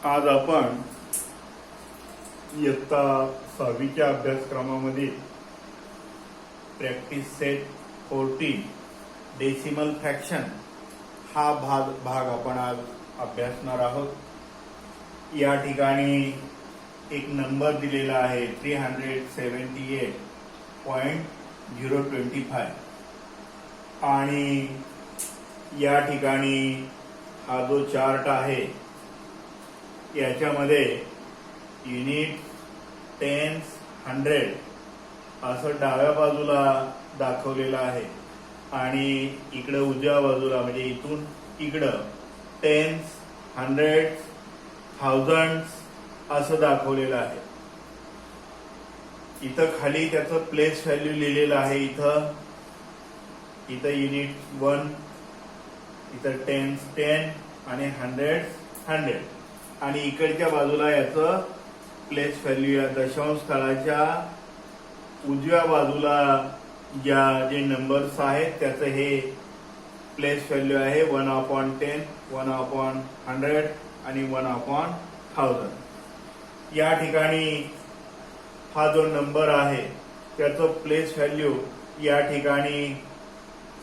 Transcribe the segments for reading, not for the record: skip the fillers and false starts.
आज आपण इयत्ता 6वीच्या अभ्यासक्रमामध्ये प्रॅक्टिस सेट 14 डेसिमल फ्रॅक्शन हा भाग आपण आज अभ्यासणार आहोत। या ठिकाणी एक नंबर दिलेला आहे 378.025 आणि या ठिकाणी हा जो चार्ट आहे याच्यामध्ये युनिट, टेन्स, 100 असं डाव्या बाजूला दाखवलेलं आहे आणि इकडे उजव्या बाजूला म्हणजे इथून इकडं टेन्स, 100, थाउजंड्स असं दाखवलेलं आहे। इथं खाली त्याचं प्लेस व्हॅल्यू लिहिलेलं आहे। इथं युनिट 1, इथं टेन्स 10 आणि 100 100 आणि इकडच्या बाजूला याचं प्लेस व्हॅल्यू या दशांश स्थळाच्या उजव्या बाजूला जे नंबर्स आहेत त्याचं हे प्लेस व्हॅल्यू आहे 1/10, 1/100 आणि 1/1000। या ठिकाणी हा जो नंबर आहे त्याचं प्लेस व्हॅल्यू या ठिकाणी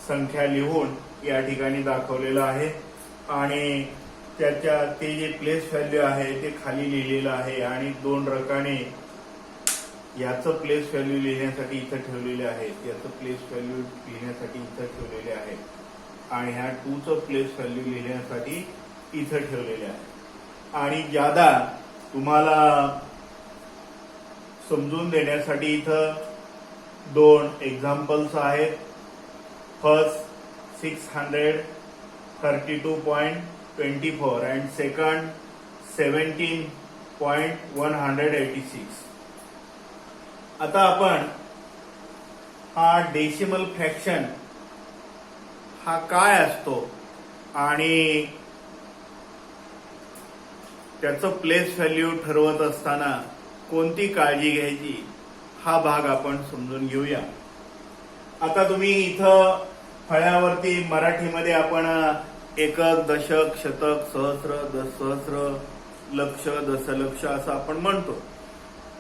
संख्या लिहून या ठिकाणी दाखवलेलं आहे आणि ते जे प्लेस व्हॅल्यू आहे ते खाली लिहिलेलं आहे आणि 2 रकाने याचं प्लेस व्हॅल्यू लिहिण्यासाठी इथं ठेवलेले आहे, याचं प्लेस व्हॅल्यू लिहिण्यासाठी इथं ठेवलेले आहे आणि ह्या 2चं प्लेस व्हॅल्यू लिहिण्यासाठी इथं ठेवलेले आहे। आणि ज्यादा तुम्हाला समजून देण्यासाठी इथं 2 एक्झाम्पल्स आहेत। First 632.24 and second 17.186। आता आपण हा डेसिमल फ्रॅक्शन हा काय असतो आणि त्याचं प्लेस व्हॅल्यू ठरवत असताना कोणती काळजी घ्यायची हा भाग आपण समजून घेऊया। आता तुम्ही इथं फळ्यावरती मराठीमध्ये आपण एकक, दशक, शतक, सहस्र, दशसहस्र, लक्ष, दशलक्ष असं आपण म्हणतो।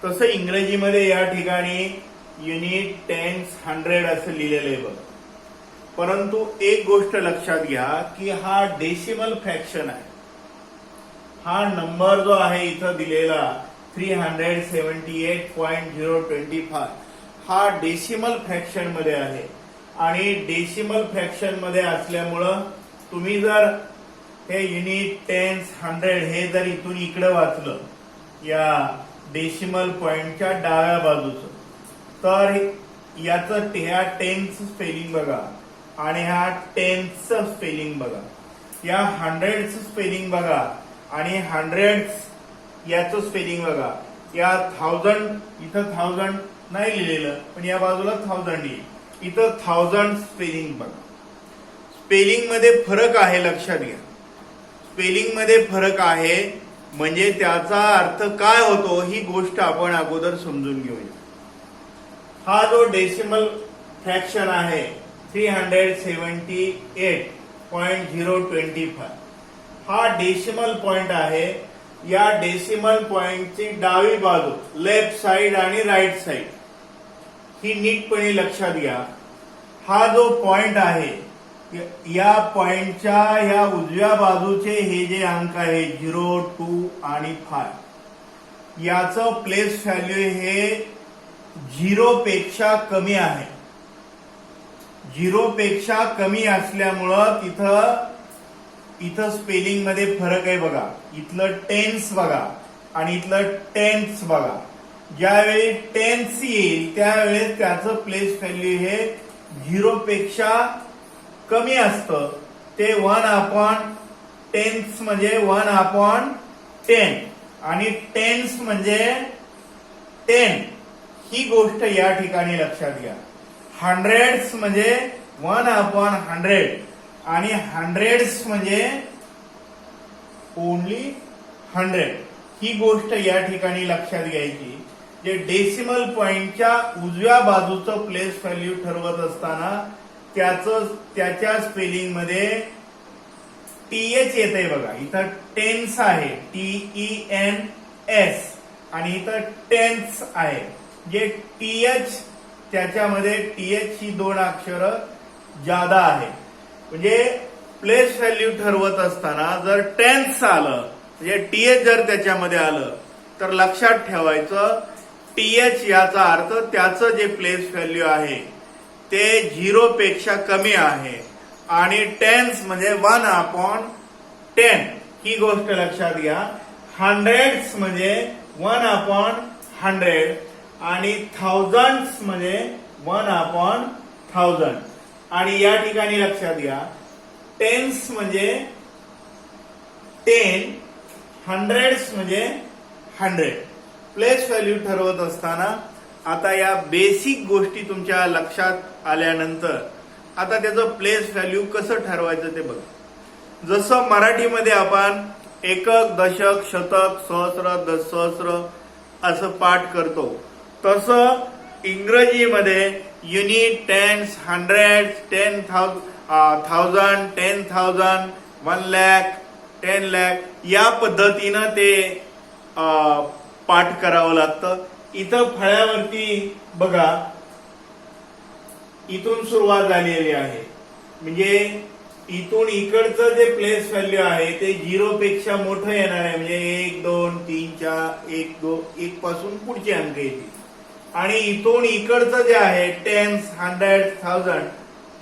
तसं इंग्रजीमध्ये या ठिकाणी युनिट, टेन्स, 100 असं लिहिलेलं आहे बघ। परंतु एक गोष्ट लक्षात घ्या की हा डेसिमल फ्रॅक्शन आहे। हा नंबर जो आहे इथं दिलेला 378.025 हा डेसिमल फ्रॅक्शन मध्ये आहे आणि डेसिमल फ्रॅक्शन मध्ये असल्यामुळं तुम्ही जर हे युनिट, टेन्स, 100 हे जर इथून इकडे वाचलं या डेसिमल पॉइंटच्या डाव्या बाजूचं तर याचं ह्या टेन्सचं स्पेलिंग बघा आणि ह्या टेन्सचं स्पेलिंग बघा, या 100चं स्पेलिंग बघा आणि 100 याचं स्पेलिंग बघा। या 1000 इथं 1000 नाही लिहिलेलं पण या बाजूला 1000 लिहिलं, इथं 1000 स्पेलिंग बघा। स्पेलिंग मध्ये फरक आहे, लक्षात घ्या। स्पेलिंग मध्ये फरक आहे म्हणजे त्याचा अर्थ काय होतो ही गोष्ट आपण अगोदर समजून घेऊया। हा जो डेसिमल फ्रॅक्शन आहे 378.025 हा डेसिमल पॉइंट आहे। या डेसिमल पॉइंटची डावी बाजू लेफ्ट साइड आणि राईट साइड ही नीटपणे लक्षात घ्या। हा जो पॉइंट आहे या पॉइंटच्या ह्या उजव्या बाजूचे हे जे अंक आहे 0, 2 आणि 5 याचं प्लेस व्हॅल्यू हे 0 पेक्षा कमी आहे। 0 पेक्षा कमी असल्यामुळं इथं स्पेलिंग मध्ये फरक आहे बघा। इथलं टेन्स बघा आणि इथलं टेन्स बघा। ज्यावेळी टेन्स येईल त्यावेळेस त्याचं प्लेस व्हॅल्यू हे 0 पेक्षा कमी असतं। ते 1/10 म्हणजे 1/10 आणि टेन्स म्हणजे 10 ही गोष्ट या ठिकाणी लक्षात घ्या। 100 म्हणजे 1/100 आणि 100 म्हणजे ओनली 100 ही गोष्ट या ठिकाणी लक्षात घ्यायची। जे डेसिमल पॉइंटच्या उजव्या बाजूचं प्लेस व्हॅल्यू ठरवत असताना त्याच्या स्पेलिंग मध्ये TH येत आहे बघा, इथं टेन्स आहे TENS आणि इथं टेन्स आहे. जे TH त्याच्यामध्ये TH ही 2 अक्षर जादा आहे. म्हणजे प्लेस व्हॅल्यू ठरवत असताना जर टेन्स आलं म्हणजे TH जर त्याच्यामध्ये आलं तर लक्षात ठेवायचं TH याचा अर्थ त्याचं जे प्लेस व्हॅल्यू आहे ते 0 पेक्षा कमी आहे आणि टेन्स म्हणजे 1/10 ही गोष्ट लक्षात घ्या. हंड्रेड्स म्हणजे 1/100 आणि थाउजंड्स म्हणजे 1/1000. आणि या ठिकाणी लक्षात घ्या टेन्स म्हणजे 10, हंड्रेड्स म्हणजे 100. प्लेस व्हॅल्यू ठरवत असताना आता या बेसिक गोष्टी तुमच्या लक्षात आल्यानंतर आता त्याचं प्लेस व्हॅल्यू कसं ठरवायचं ते बघा. जसं मराठीमध्ये आपण एकक, दशक, शतक, सहस्र, दशसहस्र असं पाठ करतो तसं इंग्रजीमध्ये unit, tens, hundreds, 10,000, 10,000, 1 lakh, 10 lakh या पद्धतीनं ते पाठ करावं लागतं. इथं फळ्यावरती बघा इथून सुरुवात झालेली आहे म्हणजे इथून इकडचं जे प्लेस व्हॅल्यू आहे ते 0 पेक्षा मोठं येणार आहे. म्हणजे 1, 2, 3, 4, 1, 2, 1 पासून पुढचे अंक येतील. आणि इथून इकडचं जे आहे टेन्स, हंड्रेड, 1000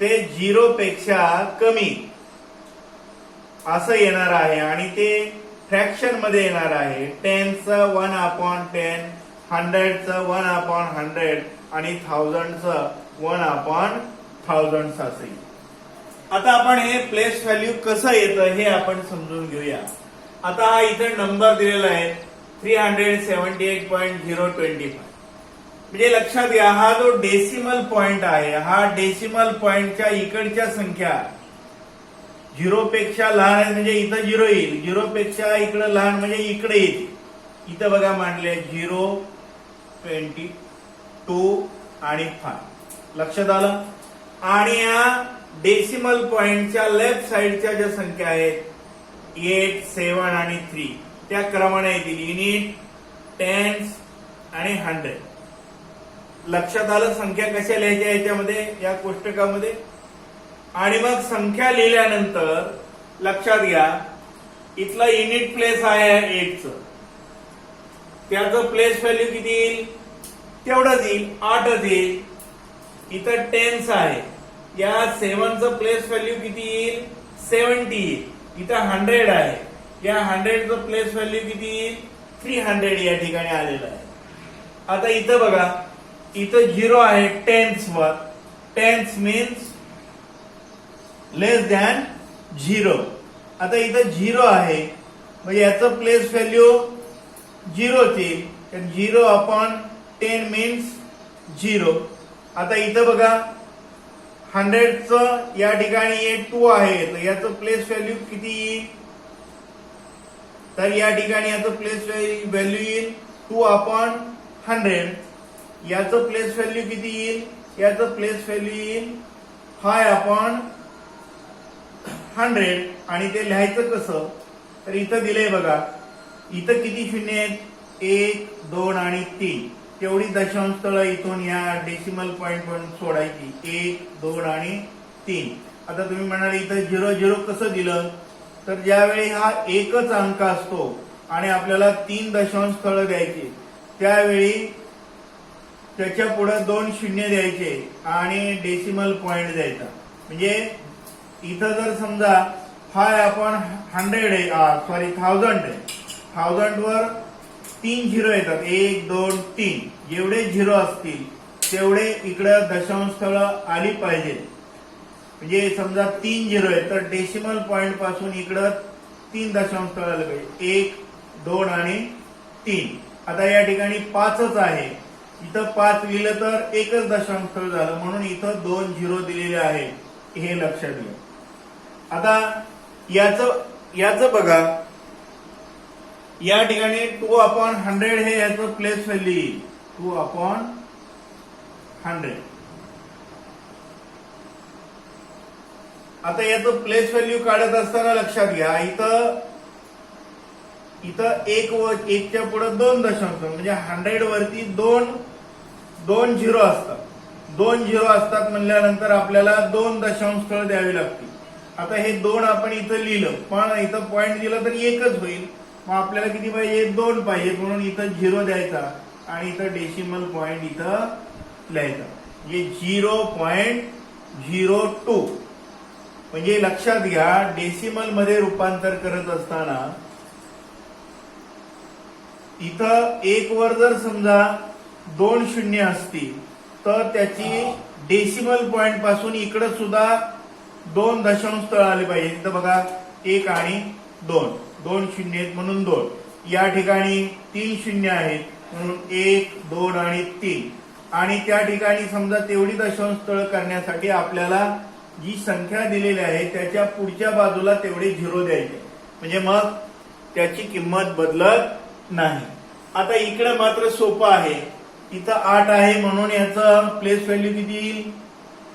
ते 0 पेक्षा कमी असं येणार आहे आणि ते फ्रॅक्शन मध्ये येणार आहे. टेन्सचं 1/10, हंड्रेडचं 1/100 आणि थाउजंडचं 1/1000 असं येईल. आता आपण हे प्लेस व्हॅल्यू कसं येतं हे आपण समजून घेऊया. आता हा इथे नंबर दिलेला आहे 378.025. म्हणजे लक्षात घ्या हा जो डेसिमल पॉइंट आहे हा डेसिमल पॉइंटच्या इकडच्या संख्या 0 पेक्षा लहान आहे म्हणजे इथं 0 येईल. 0 पेक्षा इकडे लहान म्हणजे इकडे येईल. इथं बघा मांडले 0, 20, 2 आणि 5. लक्षात आलं. आणि या डेसिमल पॉइंटच्या लेफ्ट साइडच्या ज्या संख्या आहेत 8, 7 आणि 3 त्या क्रमाने येतील. युनिट, टेन्स आणि 100. लक्षात आलं संख्या कशा लिहायच्या याच्यामध्ये या कोष्टकामध्ये. आणि मग संख्या लिहिल्यानंतर लक्षात घ्या इथला युनिट प्लेस आहे 8चं त्याचं प्लेस व्हॅल्यू किती येईल तेवढंच येईल 8च येईल. इथं टेन्स आहे या 7चं प्लेस व्हॅल्यू किती येईल 70 येईल. इथं 100 आहे या 100चं प्लेस व्हॅल्यू किती येईल 300 या ठिकाणी आलेलं आहे. आता इथं बघा इथं 0 आहे टेन्स वर. टेन्स मीन्स लेस दॅन 0. आता इथं 0 आहे म्हणजे याचं प्लेस व्हॅल्यू 0 येईल. 0/10 मीन्स 0. आता इथं बघा 100चं या ठिकाणी 2 आहे तर याचं प्लेस व्हॅल्यू किती येईल तर या ठिकाणी याचं प्लेस व्हॅल्यू येईल 2/100. याचं प्लेस व्हॅल्यू किती येईल याचं प्लेस व्हॅल्यू येईल 5/100. आणि ते लिहायचं कसं तर इथं दिलंय बघा इथं किती शून्य आहेत 1, 2 आणि 3 तेवढी दशांश स्थळं इथून या डेसिमल पॉइंट पण सोडायची 1, 2 आणि 3. आता तुम्ही म्हणाल इथं 0, 0 कसं दिलं तर ज्यावेळी हा एकच अंक असतो आणि आपल्याला 3 दशांश स्थळं द्यायची त्यावेळी त्याच्या पुढे 2 शून्य द्यायचे आणि डेसिमल पॉइंट द्यायचा. म्हणजे इथं जर समजा 5/100 आहे 1000 आहे 1000 वर 3 झिरो येतात 1, 2, 3 जेवढे झिरो असतील तेवढे इकडे दशांश स्थळ आली पाहिजे. म्हणजे समजा 3 झिरो आहे तर डेसिमल पॉइंट पासून इकडे 3 दशांश स्थळ आले पाहिजे 1, 2 आणि 3. आता या ठिकाणी 5च आहे इथं 5 लिहिलं तर एकच दशांश स्थळ झालं म्हणून इथं 2 झिरो दिलेले आहे हे लक्षात घ्या. आता याचं बघा या ठिकाणी 2/100 हे याचं प्लेस व्हॅल्यू येईल 2/100. आता याचं प्लेस व्हॅल्यू काढत असताना लक्षात घ्या, इथं एकच्या पुढे 2 दशांश, म्हणजे 100 वरती दोन झिरो असतात. 2 झिरो असतात म्हणल्यानंतर आपल्याला 2 दशांश स्थळ द्यावी लागतील. आता हे 2 आपण इथं लिहिलं, पण इथं पॉईंट दिलं तर एकच होईल. मग आपल्याला किती पाहिजे? 2 पाहिजे, म्हणून इथं 0 द्यायचा आणि इथं डेसिमल पॉईंट इथं लिहायचा, म्हणजे 0.02. म्हणजे लक्षात घ्या, डेसिमल मध्ये रूपांतर करत असताना इथं 1 वर जर समजा 2 शून्य असतील तर त्याची डेसिमल पॉइंट पासून इकडे सुद्धा 2 दशांश स्थळ आले पाहिजे. इथं बघा 1 आणि 2 शून्य आहेत म्हणून 2. या ठिकाणी 3 शून्य आहेत म्हणून 1, 2 आणि 3. आणि त्या ठिकाणी समजा तेवढी दशांश स्थळ करण्यासाठी आपल्याला जी संख्या दिलेली आहे त्याच्या पुढच्या बाजूला तेवढे झिरो द्यायचे, म्हणजे मग त्याची किंमत बदलत नाही. आता इकडे मात्र सोपं आहे, इथं 8 आहे म्हणून याचं प्लेस व्हॅल्यू किती येईल?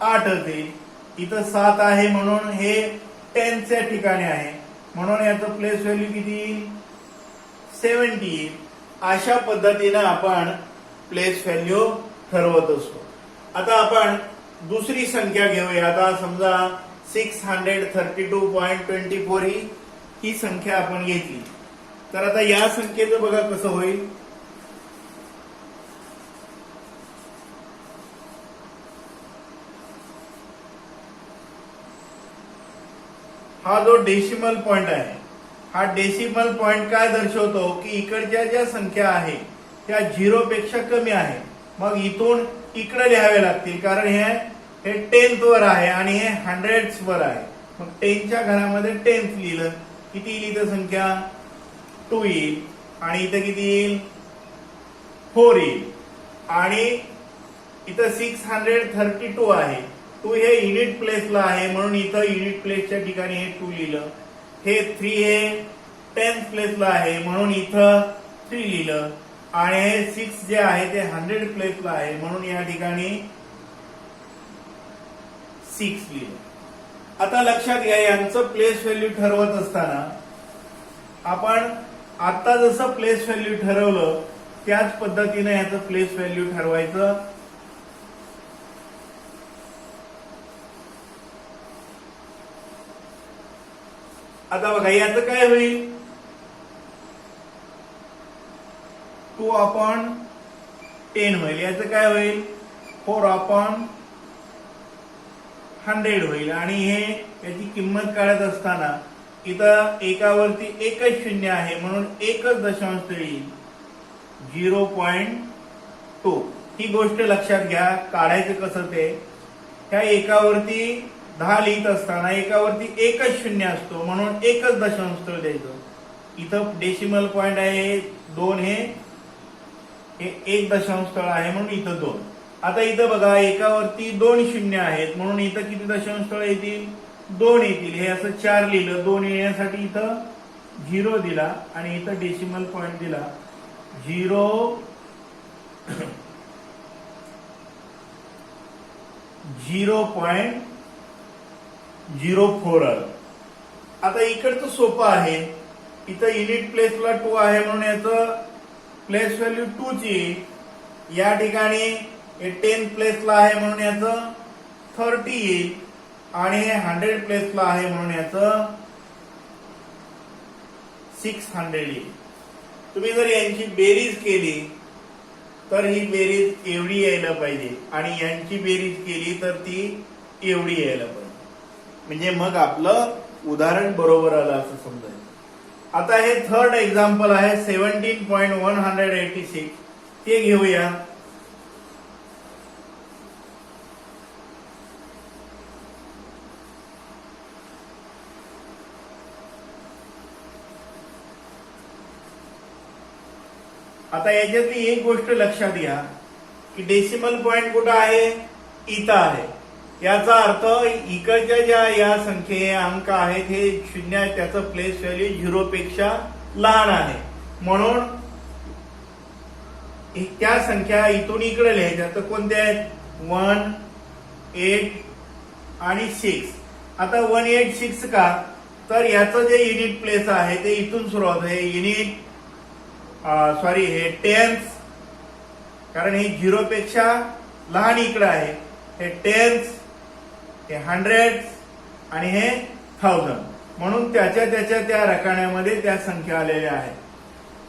8च येईल. इथं 7 आहे म्हणून हे 10च्या ठिकाणी आहे म्हणून याचं प्लेस व्हॅल्यू किती येईल? 70 येईल. अशा पद्धतीने आपण प्लेस व्हॅल्यू ठरवत असतो. आता आपण दुसरी संख्या घेऊया. आता समजा 632.24 ही संख्या आपण घेतली, तर आता या संख्येचं बघा कसं होईल. हा जो डेसिमल पॉइंट आहे, हा डेसिमल पॉइंट काय दर्शवतो की इकडच्या ज्या संख्या आहे त्या 0 पेक्षा कमी आहे. मग इथून इकडे लिहावे लागतील, कारण हे 10th वर आहे आणि हे 100th वर आहे. मग 10च्या घरामध्ये 10th लिहिलं, किती येईल इथं संख्या? 2 येईल. आणि इथं किती येईल? 4 येईल. आणि इथं 632 आहे. 2 हे युनिट प्लेसला आहे म्हणून इथं युनिट प्लेसच्या ठिकाणी हे 2 लिहिलं. हे 3 हे 10th प्लेसला आहे म्हणून इथं 3 लिहिलं. आणि हे 6 जे आहे ते 100 प्लेसला आहे म्हणून या ठिकाणी 6 लिहिलं. आता लक्षात घ्या, यांचं प्लेस व्हॅल्यू ठरवत असताना आपण आता जसं प्लेस व्हॅल्यू ठरवलं त्याच पद्धतीने याचं प्लेस व्हॅल्यू ठरवायचं. आता बघा याचं काय होईल? 2/10 होईल. याचं काय होईल? 4/100 होईल. आणि हे याची किंमत काढत असताना इथं एकावरती एकच शून्य आहे म्हणून एकच दशांश येईल, 0.2. ही गोष्ट लक्षात घ्या. काढायचं कसं ते, ह्या एकावरती 10 लिहित असताना एकावरती एकच शून्य असतो म्हणून एकच दशांश स्थळ द्यायचं. इथं डेसिमल पॉइंट आहे 2, हे 1 दशांश स्थळ आहे म्हणून इथं 2. आता इथं बघा एकावरती 2 शून्य आहेत म्हणून इथं किती दशांश स्थळ येतील? 2 येतील. हे असं 4 लिहिलं. 2 येण्यासाठी इथं 0 दिला आणि इथं डेसिमल पॉइंट दिला 0.04 आलं. आता इकडचं सोपं आहे. इथं युनिट प्लेसला 2 आहे म्हणून याचं प्लेस व्हॅल्यू 2 ची. या ठिकाणी हे 10 प्लेसला आहे म्हणून याचं 30 येईल. आणि हे 100 प्लेसला आहे म्हणून याचं 600 येईल. तुम्ही जर यांची बेरीज केली तर ही बेरीज एवढी यायला पाहिजे आणि यांची बेरीज केली तर ती एवढी यायला पाहिजे. म्हणजे मग आपलं उदाहरण बरोबर आलं असं समजायचं. आता हे 3rd एक्झाम्पल आहे 17.186. ते घेऊया. आता याच्यातली एक गोष्ट लक्षात घ्या की डेसिमल पॉइंट कुठं आहे? इथं आहे. याचा अर्थ इकडच्या ज्या या संख्ये अंक आहेत हे 0 आहे, त्याचं प्लेस व्हॅल्यू 0 पेक्षा लहान आहे म्हणून त्या संख्या इथून इकडे लिहायच्या. तर कोणत्या आहेत? 1, 8 आणि 6. आता 186 का, तर याचं जे युनिट प्लेस आहे ते इथून सुरुवात आहे. युनिट सॉरी हे टेन्स, कारण हे 0 पेक्षा लहान इकडे आहे. हे टेन्स, हे हंड्रेड्स आणि हे थाउजंड, म्हणून त्याच्या त्या रकान्यामध्ये त्या संख्या आलेल्या आहेत.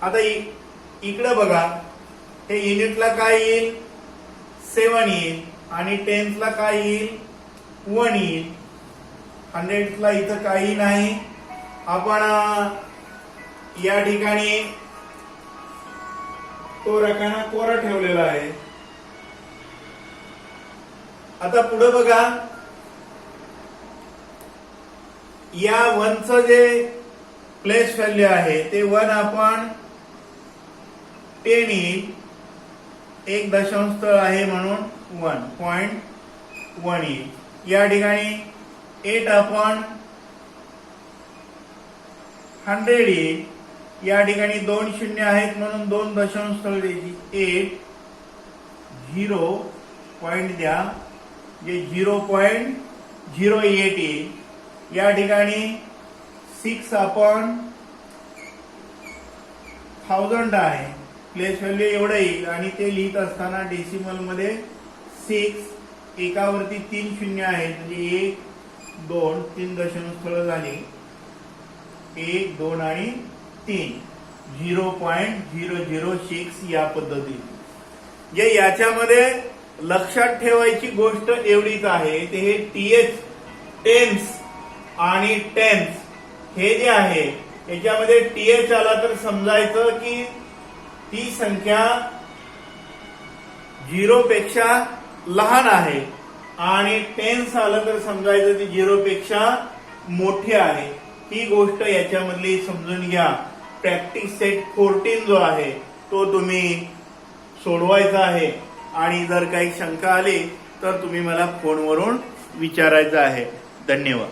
आता इकडे बघा, हे युनिटला काय येईल 7 येईल आणि टेन्सला काय येईल 1 येईल. हंड्रेड्सला इथं काही नाही. आपण या ठिकाणी तो रकाना कोरा ठेवलेला आहे. आता पुढे बघा, या 1चं जे प्लेस व्हॅल्यू आहे ते 1 आपण 10 येईल. 1 दशांश स्थळ आहे म्हणून 1.1 येईल. या ठिकाणी 8 आपण 100 येईल. या ठिकाणी 2 शून्य आहेत म्हणून 2 दशांश स्थळ द्यायची. 8 0 पॉइंट द्या, जे 0.08 येईल. या ठिकाणी 6 आपण 1000 आहे, प्लेस व्हॅल्यू एवढं येईल. आणि ते लिहित असताना डेसिमल मध्ये 6, एकावरती 3 शून्य आहेत म्हणजे 1 2 3 दशांश स्थळ झाली. 1 2 आणि 3, 0.006 या पद्धतीने. जे याच्यामध्ये लक्षात ठेवायची गोष्ट एवढीच आहे, ते हे टीएच टेन्स आणि टेन्स हे जे आहे याच्यामध्ये टीएच आला तर समजायचं की ती संख्या 0 पेक्षा लहान आहे आणि टेन्स आलं तर समजायचं ती 0 पेक्षा मोठी आहे. ही गोष्ट याच्यामधली समजून घ्या. प्रॅक्टिस सेट 14 जो आहे तो तुम्ही सोडवायचा आहे. आणि जर काही शंका आली तर तुम्ही मला फोनवरून विचारायचं आहे. धन्यवाद.